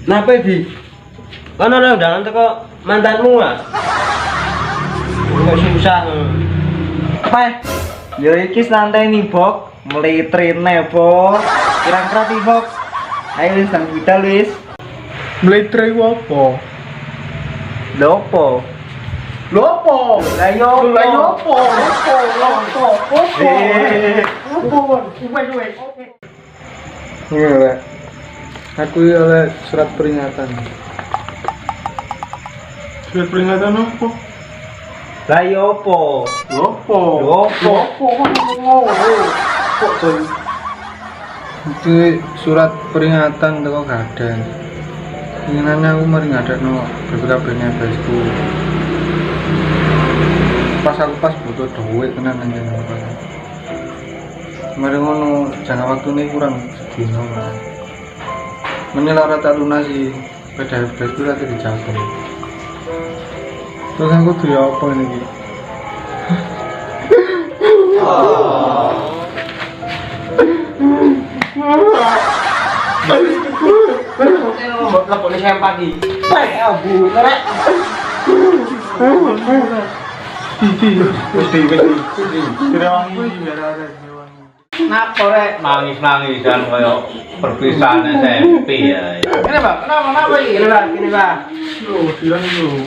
Napa di? Kan ada undangan teko mantanmu ah. Kok susah. Apa? Ya iki santai nih, Bok. Mulai trene, Bok. Kira-kira nih, Bok. Ayo wis nang kita wis. Mulai try apa? Lopo. Lopo. Lah yo Lopo. Iya, aku oleh surat peringatan. Surat peringatan apa? Lah yo opo? Lopo. Kok coy? Itu surat peringatan teko gaden. Inginannya aku mari ngadekno BPKB-nya besku. Pas butuh duit tenan nang kene. Mari ngono, jangka waktune kurang sedino. Menilai rata lunasi PDF besku rata dijaga. Terus aku tuh ya apa ini ki? Lepone sempak iki. Abu, rek. Mesti. Tidak wangi biar ada wangi. Napa rek nangis-nangisan kaya perpisahan SMP ya. Ini Pak, kenapa iki? Ini Pak. Loh, bilang lu.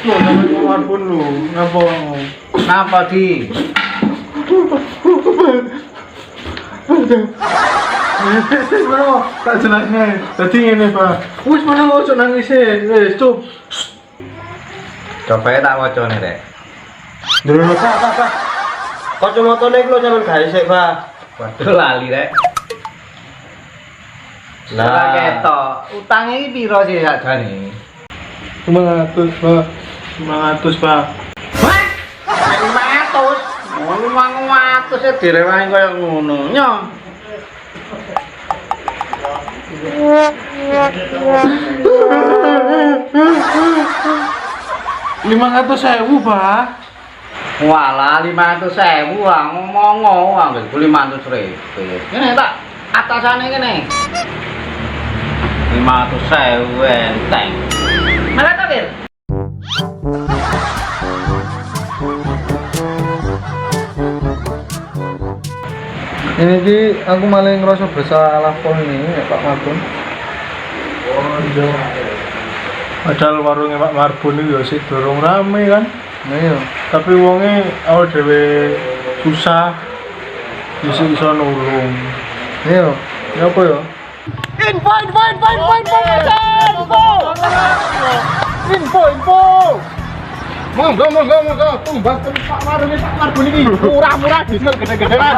Loh, namanya Marbun lu. Ngapa? Napa di? Bro, tak jelasnya. Tadi ini Pak. Wis mana mau nangis wis cup. Coba tak wacane rek. Dulu Pak. Kacamatane iku lho sampean gawe sik, Pak. Waduh lali rek. Lah ketok, utange iki piro sih sakjane? 500 Pak. 500 Pak. Wah! 500. Oh, 500 e direwangi kaya ngono. Nyo. Rp500.000 Pak. Walah 500.000 ngomong anggere 500.000. Kene tak atasane kene. 500.000 enteng. Malah tak, Bir? Ini ki aku malah ngerasa bersalah pol ini ya Pak Marbun. Oh iya. Padahal warungnya Pak Marbun itu ya sih dorong rame kan. Nah iya. Tapi wongnya awal dewe susah. Bisa nulung. Iya. Ya apa ya? Info. Monggo. Tumbas Pak Marbun ini murah-murah diskon gede-gedean.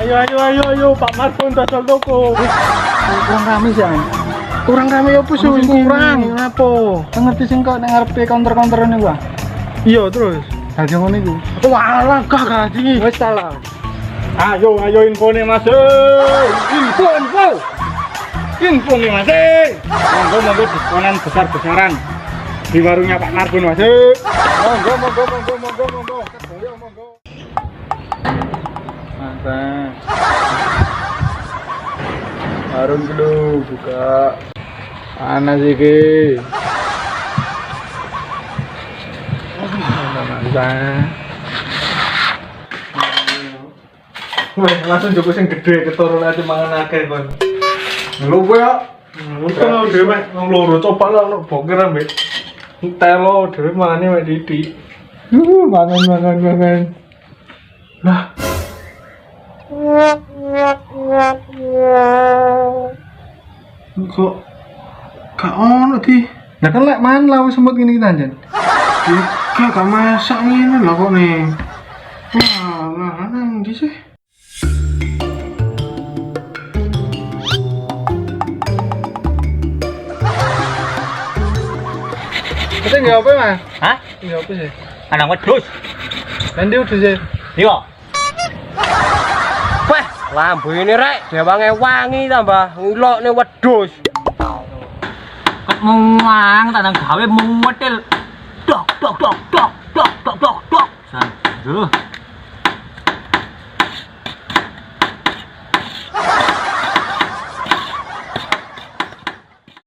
Ayo Pak Marbun dodol toko. Kurang rame sih. Kurang rame apa sih kurang? Apa? Ngerti sing kok nek ngarepe counter-counter niku, Pak. Iya, terus. Dadi ngono iku. Walah, gak gaji. Wis ta lah. Ayo infone Mas. Info nih Mas. Monggo diskonan besar-besaran di warungnya Pak Marbun Mas. Monggo. Mantap. Warung dulu buka. Panas iki. Mantap. Wah, langsung joko sing gede keturun aja mangan akeh kon. Lho ya. Kalau dhewe wong loro coba lah ono boker ambek telo dhewe mangane mek didik. Mangan. Lah. Kok gak ono di. Lah kan lek man lah wis semut ngene iki tanjen. Gak masak ngene lho kok nih. Wah, nang ndi sih? Kita nggak apa Mas? Hah? Nggak apa sih? Anak wedhus. Nanti udah sih. Iya. Wah, lambu ini rek, dewange wangi tambah ngilokne wedhus. Kok muang tanang gawe muwetil. Dok. Sanduh.